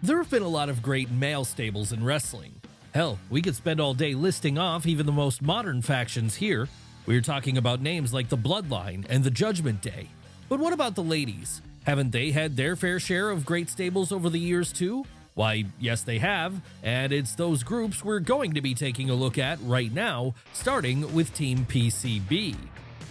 There have been a lot of great male stables in wrestling. Hell, we could spend all day listing off even the most modern factions here. We're talking about names like the Bloodline and the Judgment Day. But what about the ladies? Haven't they had their fair share of great stables over the years too? Why, yes they have, and it's those groups we're going to be taking a look at right now, starting with Team PCB.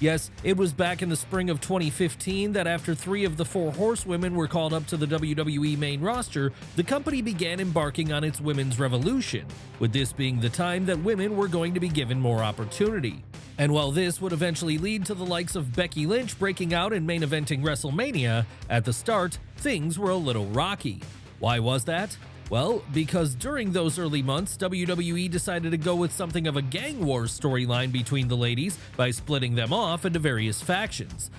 Yes, it was back in the spring of 2015 that after 3 of the 4 horsewomen were called up to the WWE main roster, the company began embarking on its women's revolution, with this being the time that women were going to be given more opportunity. And while this would eventually lead to the likes of Becky Lynch breaking out and main eventing WrestleMania, at the start, things were a little rocky. Why was that? Well, because during those early months, WWE decided to go with something of a gang wars storyline between the ladies by splitting them off into various factions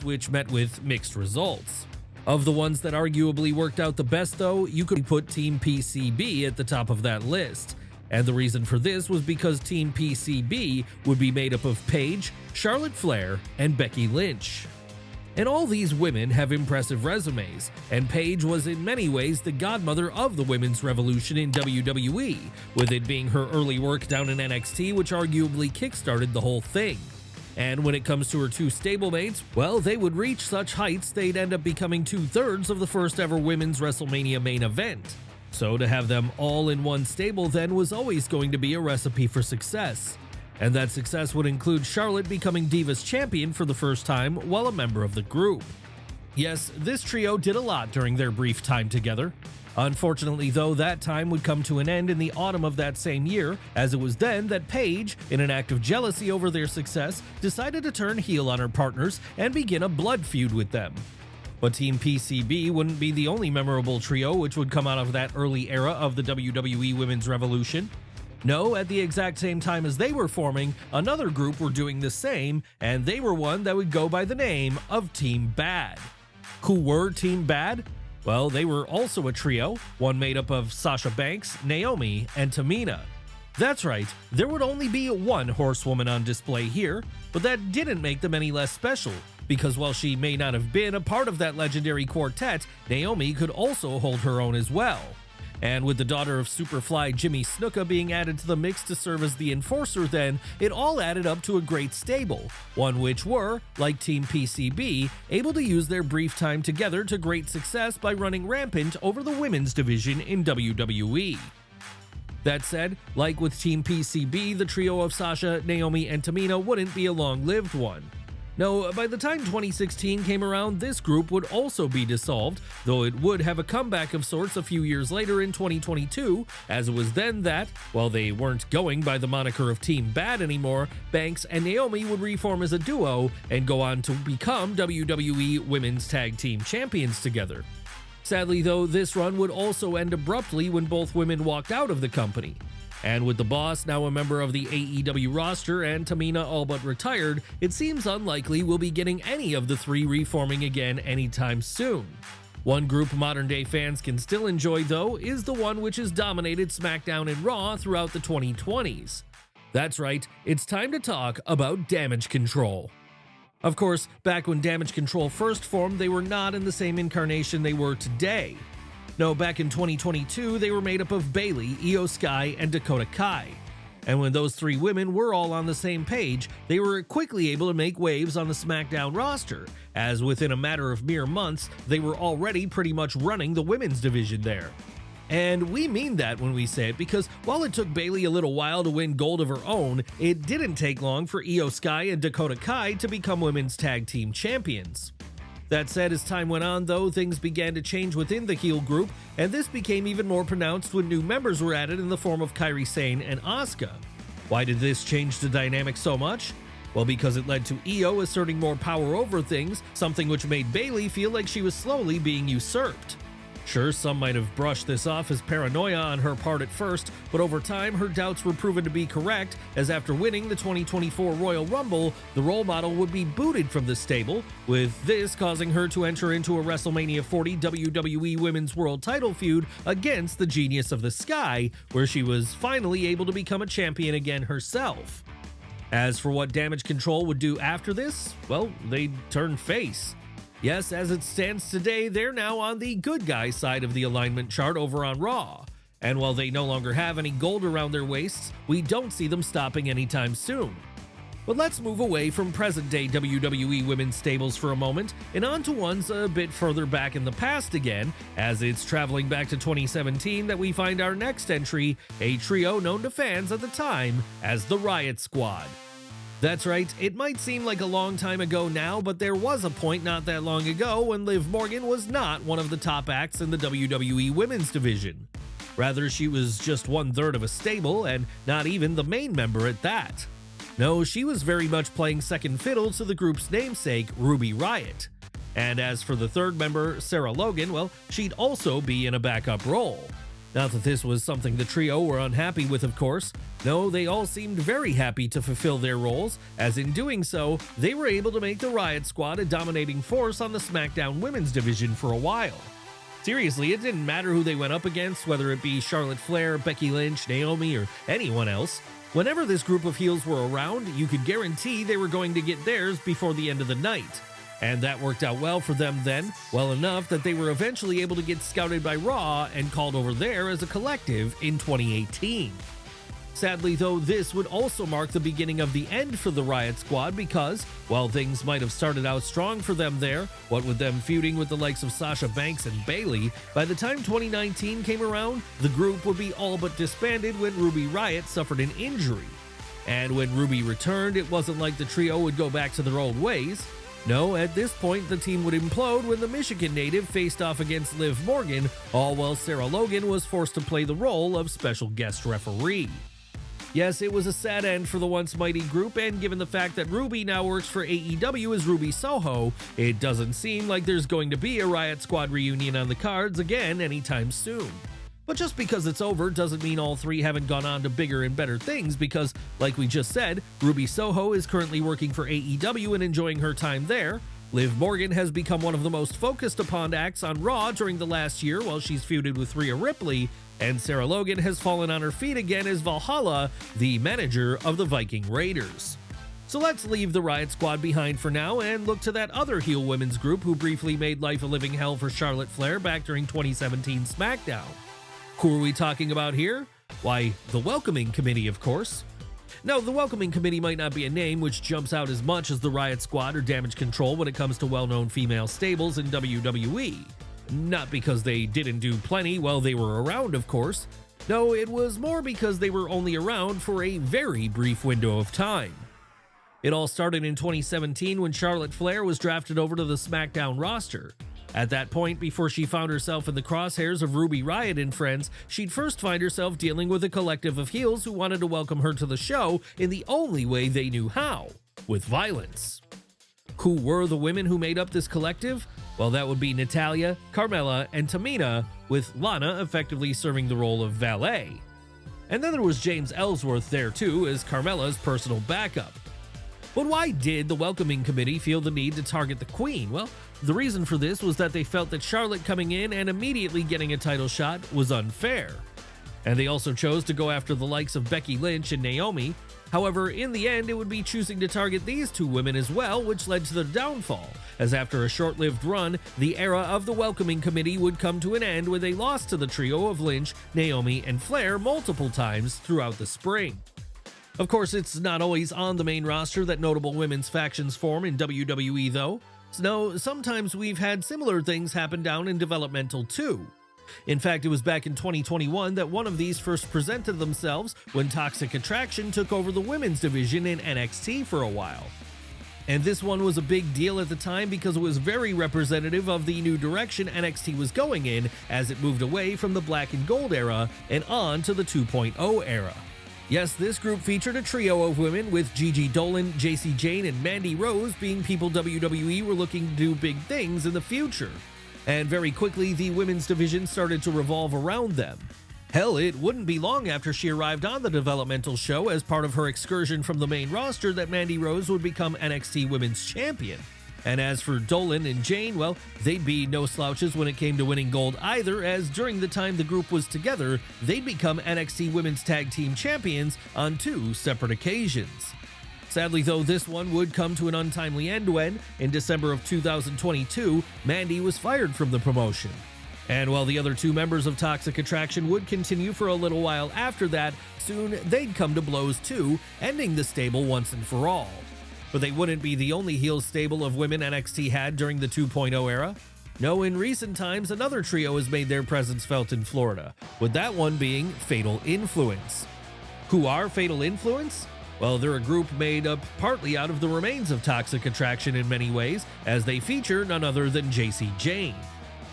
which met with mixed results. Of the ones that arguably worked out the best though, you could put Team PCB at the top of that list. And the reason for this was because Team PCB would be made up of Paige, Charlotte Flair, and Becky Lynch. And all these women have impressive resumes, and Paige was in many ways the godmother of the women's revolution in WWE, with it being her early work down in NXT which arguably kickstarted the whole thing. And when it comes to her 2 stablemates, well, they would reach such heights they'd end up becoming 2/3 of the first ever women's WrestleMania main event. So to have them all in one stable then was always going to be a recipe for success. And that success would include Charlotte becoming Divas Champion for the first time while a member of the group. Yes, this trio did a lot during their brief time together. Unfortunately though, that time would come to an end in the autumn of that same year, as it was then that Paige, in an act of jealousy over their success, decided to turn heel on her partners and begin a blood feud with them. But Team PCB wouldn't be the only memorable trio which would come out of that early era of the WWE Women's Revolution. No, at the exact same time as they were forming, another group were doing the same, and they were one that would go by the name of Team Bad. Who were Team Bad? Well, they were also a trio, one made up of Sasha Banks, Naomi, and Tamina. That's right, there would only be one horsewoman on display here, but that didn't make them any less special, because while she may not have been a part of that legendary quartet, Naomi could also hold her own as well. And with the daughter of Superfly Jimmy Snuka being added to the mix to serve as the enforcer then, it all added up to a great stable, one which were, like Team PCB, able to use their brief time together to great success by running rampant over the women's division in WWE. That said, like with Team PCB, the trio of Sasha, Naomi, and Tamina wouldn't be a long-lived one. No, by the time 2016 came around, this group would also be dissolved, though it would have a comeback of sorts a few years later in 2022, as it was then that, while they weren't going by the moniker of Team Bad anymore, Banks and Naomi would reform as a duo and go on to become WWE Women's Tag Team Champions together. Sadly though, this run would also end abruptly when both women walked out of the company. And with the boss now a member of the AEW roster and Tamina all but retired, it seems unlikely we'll be getting any of the 3 reforming again anytime soon. One group modern-day fans can still enjoy though is the one which has dominated SmackDown and Raw throughout the 2020s. That's right, it's time to talk about Damage Control. Of course, back when Damage Control first formed, they were not in the same incarnation they were today. No, back in 2022, they were made up of Bayley, Io Sky, and Dakota Kai. And when those 3 women were all on the same page, they were quickly able to make waves on the SmackDown roster, as within a matter of mere months, they were already pretty much running the women's division there. And we mean that when we say it, because while it took Bayley a little while to win gold of her own, it didn't take long for Io Sky and Dakota Kai to become women's tag team champions. That said, as time went on though, things began to change within the heel group, and this became even more pronounced when new members were added in the form of Kairi Sane and Asuka. Why did this change the dynamic so much? Well, because it led to Io asserting more power over things, something which made Bayley feel like she was slowly being usurped. Sure, some might have brushed this off as paranoia on her part at first, but over time her doubts were proven to be correct, as after winning the 2024 Royal Rumble, the role model would be booted from the stable, with this causing her to enter into a WrestleMania 40 WWE Women's World Title feud against the Genius of the Sky, where she was finally able to become a champion again herself. As for what Damage Control would do after this, well, they'd turn face. Yes, as it stands today, they're now on the good guy side of the alignment chart over on Raw. And while they no longer have any gold around their waists, we don't see them stopping anytime soon. But let's move away from present-day WWE women's stables for a moment and on to ones a bit further back in the past again, as it's traveling back to 2017 that we find our next entry, a trio known to fans at the time as the Riot Squad. That's right, it might seem like a long time ago now, but there was a point not that long ago when Liv Morgan was not one of the top acts in the WWE women's division. Rather, she was just 1/3 of a stable, and not even the main member at that. No, she was very much playing second fiddle to the group's namesake, Ruby Riot. And as for the third member, Sarah Logan, well, she'd also be in a backup role. Not that this was something the trio were unhappy with, of course. No, they all seemed very happy to fulfill their roles, as in doing so, they were able to make the Riot Squad a dominating force on the SmackDown women's division for a while. Seriously, it didn't matter who they went up against, whether it be Charlotte Flair, Becky Lynch, Naomi, or anyone else. Whenever this group of heels were around, you could guarantee they were going to get theirs before the end of the night. And that worked out well for them then, well enough that they were eventually able to get scouted by Raw and called over there as a collective in 2018. Sadly though, this would also mark the beginning of the end for the Riot Squad because, while things might have started out strong for them there, what with them feuding with the likes of Sasha Banks and Bayley, by the time 2019 came around, the group would be all but disbanded when Ruby Riot suffered an injury. And when Ruby returned, it wasn't like the trio would go back to their old ways. No, at this point, the team would implode when the Michigan native faced off against Liv Morgan, all while Sarah Logan was forced to play the role of special guest referee. Yes, it was a sad end for the once mighty group, and given the fact that Ruby now works for AEW as Ruby Soho, it doesn't seem like there's going to be a Riot Squad reunion on the cards again anytime soon. But just because it's over doesn't mean all three haven't gone on to bigger and better things because, like we just said, Ruby Soho is currently working for AEW and enjoying her time there. Liv Morgan has become one of the most focused upon acts on Raw during the last year while she's feuded with Rhea Ripley, and Sarah Logan has fallen on her feet again as Valhalla, the manager of the Viking Raiders. So let's leave the Riot Squad behind for now and look to that other heel women's group who briefly made life a living hell for Charlotte Flair back during 2017 SmackDown. Who are we talking about here? Why, the Welcoming Committee, of course. No, the Welcoming Committee might not be a name which jumps out as much as the Riot Squad or Damage Control when it comes to well-known female stables in WWE. Not because they didn't do plenty while they were around, of course. No, it was more because they were only around for a very brief window of time. It all started in 2017 when Charlotte Flair was drafted over to the SmackDown roster. At that point, before she found herself in the crosshairs of Ruby Riot and friends, she'd first find herself dealing with a collective of heels who wanted to welcome her to the show in the only way they knew how, with violence. Who were the women who made up this collective? Well, that would be Natalya, Carmella, and Tamina, with Lana effectively serving the role of valet. And then there was James Ellsworth there too, as Carmella's personal backup. But why did the Welcoming Committee feel the need to target the Queen? Well, the reason for this was that they felt that Charlotte coming in and immediately getting a title shot was unfair. And they also chose to go after the likes of Becky Lynch and Naomi. However, in the end, it would be choosing to target these two women as well, which led to their downfall, as after a short-lived run, the era of the Welcoming Committee would come to an end when they lost to the trio of Lynch, Naomi, and Flair multiple times throughout the spring. Of course, it's not always on the main roster that notable women's factions form in WWE though. No, sometimes we've had similar things happen down in developmental too. In fact, it was back in 2021 that one of these first presented themselves when Toxic Attraction took over the women's division in NXT for a while. And this one was a big deal at the time because it was very representative of the new direction NXT was going in as it moved away from the black and gold era and on to the 2.0 era. Yes, this group featured a trio of women with Gigi Dolan, Jacy Jayne, and Mandy Rose being people WWE were looking to do big things in the future. And very quickly, the women's division started to revolve around them. Hell, it wouldn't be long after she arrived on the developmental show as part of her excursion from the main roster that Mandy Rose would become NXT Women's Champion. And as for Dolan and Jane, well, they'd be no slouches when it came to winning gold either, as during the time the group was together, they'd become NXT Women's Tag Team Champions on 2 separate occasions. Sadly though, this one would come to an untimely end when, in December of 2022, Mandy was fired from the promotion. And while the other 2 members of Toxic Attraction would continue for a little while after that, soon they'd come to blows too, ending the stable once and for all. But they wouldn't be the only heel stable of women NXT had during the 2.0 era. No, in recent times, another trio has made their presence felt in Florida, with that one being Fatal Influence. Who are Fatal Influence? Well, they're a group made up partly out of the remains of Toxic Attraction in many ways, as they feature none other than Jacy Jayne.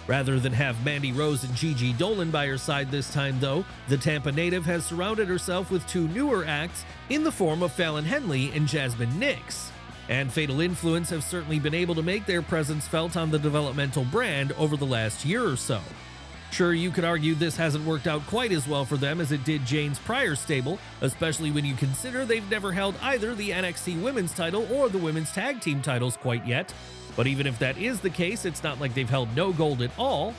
Rather than have Mandy Rose and Gigi Dolan by her side this time though, the Tampa native has surrounded herself with 2 newer acts in the form of Fallon Henley and Jasmine Nix. And Fatal Influence have certainly been able to make their presence felt on the developmental brand over the last year or so. Sure, you could argue this hasn't worked out quite as well for them as it did Jayne's prior stable, especially when you consider they've never held either the NXT Women's title or the Women's Tag Team titles quite yet. But even if that is the case, it's not like they've held no gold at all.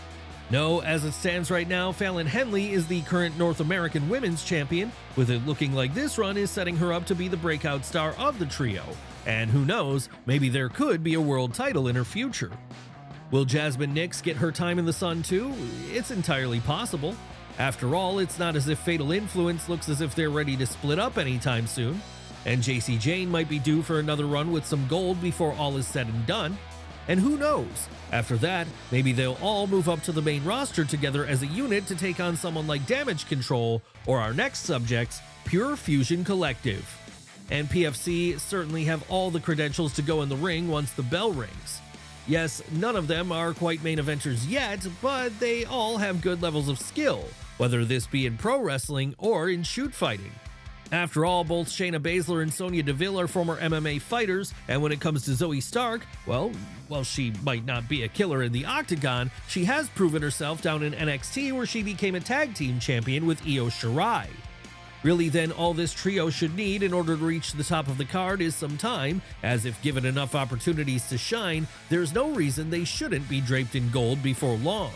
No, as it stands right now, Fallon Henley is the current North American Women's Champion, with it looking like this run is setting her up to be the breakout star of the trio. And who knows, maybe there could be a world title in her future. Will Jasmine Nix get her time in the sun too? It's entirely possible. After all, it's not as if Fatal Influence looks as if they're ready to split up anytime soon. And Jacy Jayne might be due for another run with some gold before all is said and done. And who knows, after that, maybe they'll all move up to the main roster together as a unit to take on someone like Damage Control or our next subjects, Pure Fusion Collective. And PFC certainly have all the credentials to go in the ring once the bell rings. Yes, none of them are quite main eventers yet, but they all have good levels of skill, whether this be in pro wrestling or in shoot fighting. After all, both Shayna Baszler and Sonya Deville are former MMA fighters, and when it comes to Zoe Stark, well, while she might not be a killer in the octagon, she has proven herself down in NXT where she became a tag team champion with Io Shirai. Really then, all this trio should need in order to reach the top of the card is some time, as if given enough opportunities to shine, there's no reason they shouldn't be draped in gold before long.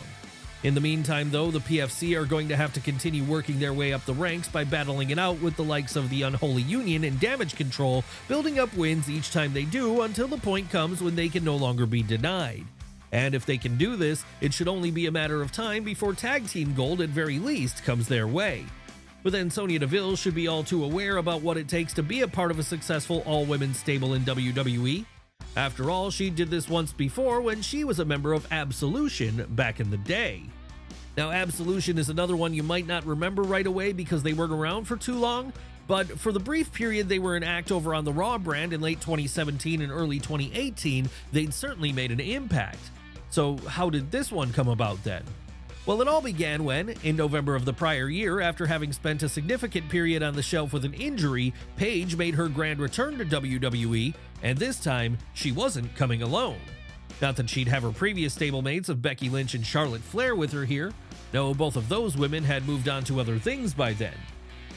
In the meantime though, the PFC are going to have to continue working their way up the ranks by battling it out with the likes of the Unholy Union and Damage Control, building up wins each time they do until the point comes when they can no longer be denied. And if they can do this, it should only be a matter of time before tag team gold at very least comes their way. But then Sonya Deville should be all too aware about what it takes to be a part of a successful all-women's stable in WWE. After all, she did this once before when she was a member of Absolution back in the day. Now, Absolution is another one you might not remember right away because they weren't around for too long, but for the brief period they were an act over on the Raw brand in late 2017 and early 2018, they'd certainly made an impact. So how did this one come about then? Well, it all began when, in November of the prior year, after having spent a significant period on the shelf with an injury, Paige made her grand return to WWE, and this time, she wasn't coming alone. Not that she'd have her previous stablemates of Becky Lynch and Charlotte Flair with her here. No, both of those women had moved on to other things by then.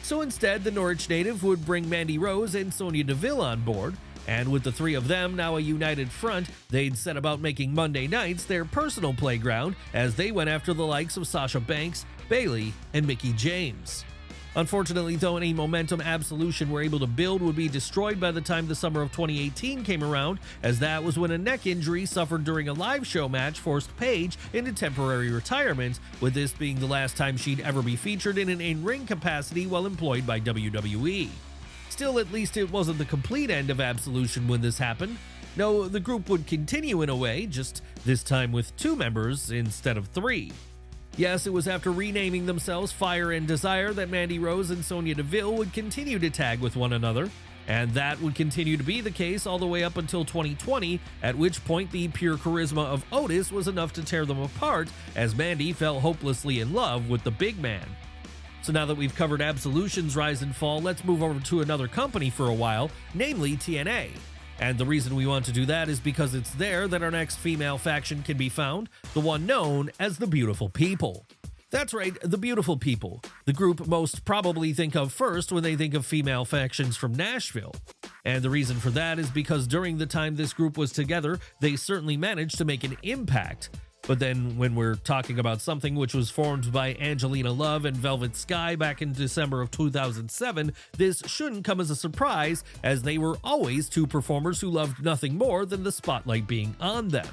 So instead, the Norwich native would bring Mandy Rose and Sonya Deville on board, and with the three of them now a united front, they'd set about making Monday nights their personal playground as they went after the likes of Sasha Banks, Bayley, and Mickie James. Unfortunately though, any momentum Absolution were able to build would be destroyed by the time the summer of 2018 came around, as that was when a neck injury suffered during a live show match forced Paige into temporary retirement, with this being the last time she'd ever be featured in an in-ring capacity while employed by WWE. Still, at least it wasn't the complete end of Absolution when this happened. No, the group would continue in a way, just this time with 2 members instead of 3. Yes, it was after renaming themselves Fire and Desire that Mandy Rose and Sonya Deville would continue to tag with one another, and that would continue to be the case all the way up until 2020, at which point the pure charisma of Otis was enough to tear them apart as Mandy fell hopelessly in love with the big man. So now that we've covered Absolution's rise and fall, let's move over to another company for a while, namely TNA. And the reason we want to do that is because it's there that our next female faction can be found, the one known as the Beautiful People. That's right, the Beautiful People, the group most probably think of first when they think of female factions from Nashville. And the reason for that is because during the time this group was together, they certainly managed to make an impact. But then when we're talking about something which was formed by Angelina Love and Velvet Sky back in December of 2007, this shouldn't come as a surprise, as they were always two performers who loved nothing more than the spotlight being on them.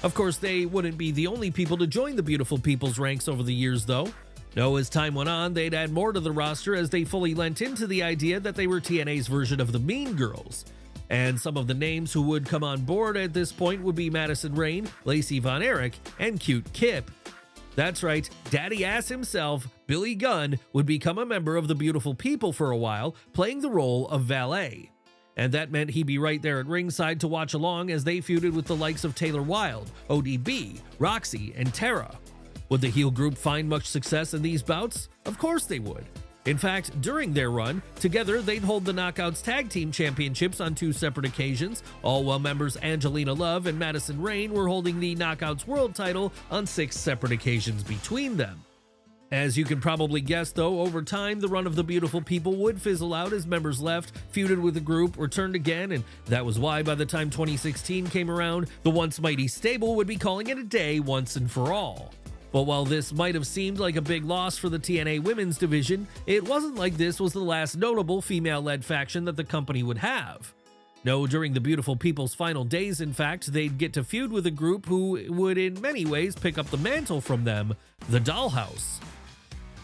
Of course, they wouldn't be the only people to join the Beautiful People's ranks over the years, though. No, as time went on, they'd add more to the roster as they fully lent into the idea that they were TNA's version of the Mean Girls. And some of the names who would come on board at this point would be Madison Rayne, Lacey Von Erich, and Cute Kip. That's right, Daddy Ass himself, Billy Gunn, would become a member of the Beautiful People for a while, playing the role of valet. And that meant he'd be right there at ringside to watch along as they feuded with the likes of Taylor Wilde, ODB, Roxy, and Tara. Would the heel group find much success in these bouts? Of course they would. In fact, during their run, together they'd hold the Knockouts Tag Team Championships on 2 separate occasions, all while members Angelina Love and Madison Rayne were holding the Knockouts World title on 6 separate occasions between them. As you can probably guess, though, over time, the run of the Beautiful People would fizzle out as members left, feuded with the group, returned again, and that was why by the time 2016 came around, the once mighty stable would be calling it a day once and for all. But while this might have seemed like a big loss for the TNA women's division, it wasn't like this was the last notable female-led faction that the company would have. No, during the Beautiful People's final days, in fact, they'd get to feud with a group who would in many ways pick up the mantle from them, the Dollhouse.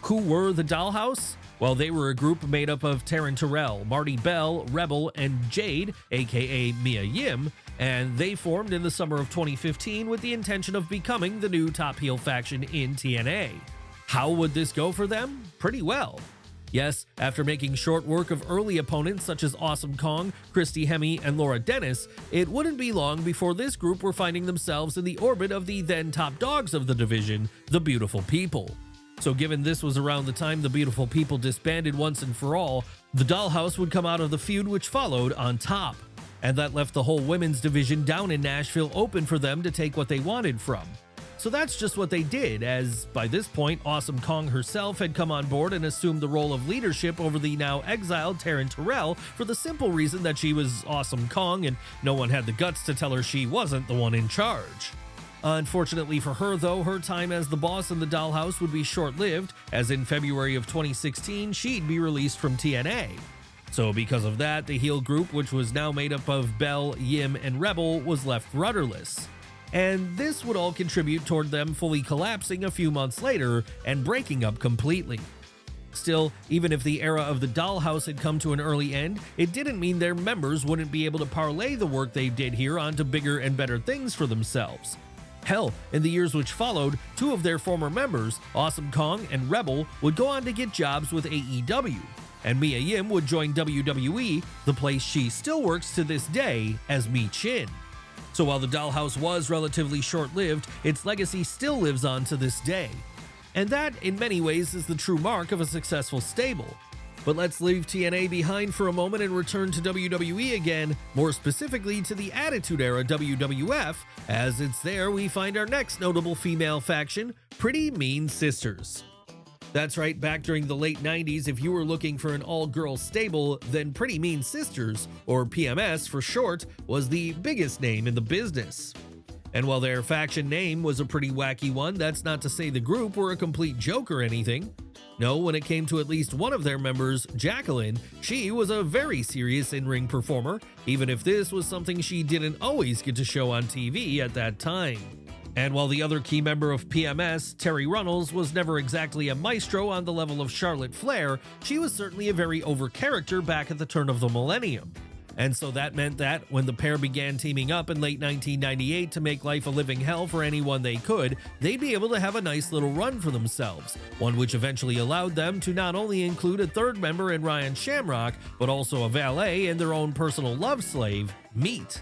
Who were the Dollhouse? Well, they were a group made up of Taryn Terrell, Marty Bell, Rebel, and Jade, aka Mia Yim, and they formed in the summer of 2015 with the intention of becoming the new top heel faction in TNA. How would this go for them? Pretty well. Yes, after making short work of early opponents such as Awesome Kong, Christy Hemme, and Laura Dennis, it wouldn't be long before this group were finding themselves in the orbit of the then top dogs of the division, the Beautiful People. So given this was around the time the Beautiful People disbanded once and for all, the Dollhouse would come out of the feud which followed on top. And that left the whole women's division down in Nashville open for them to take what they wanted from. So that's just what they did, as by this point, Awesome Kong herself had come on board and assumed the role of leadership over the now exiled Taryn Terrell for the simple reason that she was Awesome Kong and no one had the guts to tell her she wasn't the one in charge. Unfortunately for her, though, her time as the boss in the Dollhouse would be short-lived, as in February of 2016, she'd be released from TNA. So because of that, the heel group, which was now made up of Bell, Yim, and Rebel, was left rudderless. And this would all contribute toward them fully collapsing a few months later and breaking up completely. Still, even if the era of the Dollhouse had come to an early end, it didn't mean their members wouldn't be able to parlay the work they did here onto bigger and better things for themselves. Hell, in the years which followed, 2 of their former members, Awesome Kong and Rebel, would go on to get jobs with AEW, and Mia Yim would join WWE, the place she still works to this day as Mi Chin. So while the Dollhouse was relatively short-lived, its legacy still lives on to this day. And that, in many ways, is the true mark of a successful stable. But let's leave TNA behind for a moment and return to WWE again, more specifically to the Attitude Era WWF, as it's there we find our next notable female faction, Pretty Mean Sisters. That's right, back during the late 90s, if you were looking for an all-girl stable, then Pretty Mean Sisters, or PMS for short, was the biggest name in the business. And while their faction name was a pretty wacky one, that's not to say the group were a complete joke or anything. No, when it came to at least one of their members, Jacqueline, she was a very serious in-ring performer, even if this was something she didn't always get to show on TV at that time. And while the other key member of PMS, Terry Runnels, was never exactly a maestro on the level of Charlotte Flair, she was certainly a very over character back at the turn of the millennium. And so that meant that when the pair began teaming up in late 1998 to make life a living hell for anyone they could, they'd be able to have a nice little run for themselves, one which eventually allowed them to not only include a third member in Ryan Shamrock, but also a valet and their own personal love slave, Meat.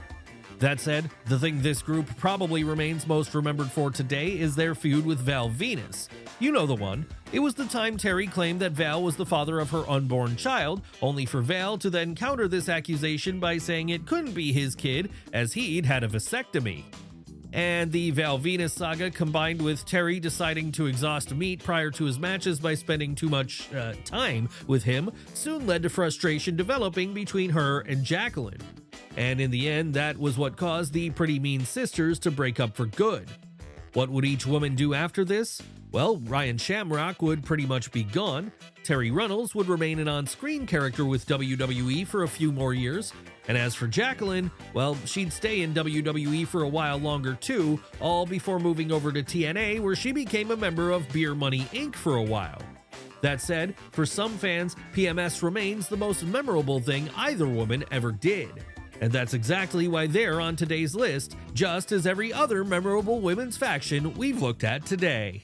That said, the thing this group probably remains most remembered for today is their feud with Val Venus. You know the one. It was the time Terry claimed that Val was the father of her unborn child, only for Val to then counter this accusation by saying it couldn't be his kid, as he'd had a vasectomy. And the Val Venus saga, combined with Terry deciding to exhaust Meat prior to his matches by spending too much time with him, soon led to frustration developing between her and Jacqueline. And in the end, that was what caused the Pretty Mean Sisters to break up for good. What would each woman do after this? Well, Ryan Shamrock would pretty much be gone. Terry Runnels would remain an on-screen character with WWE for a few more years. And as for Jacqueline, well, she'd stay in WWE for a while longer too, all before moving over to TNA, where she became a member of Beer Money Inc. for a while. That said, for some fans, PMS remains the most memorable thing either woman ever did. And that's exactly why they're on today's list, just as every other memorable women's faction we've looked at today.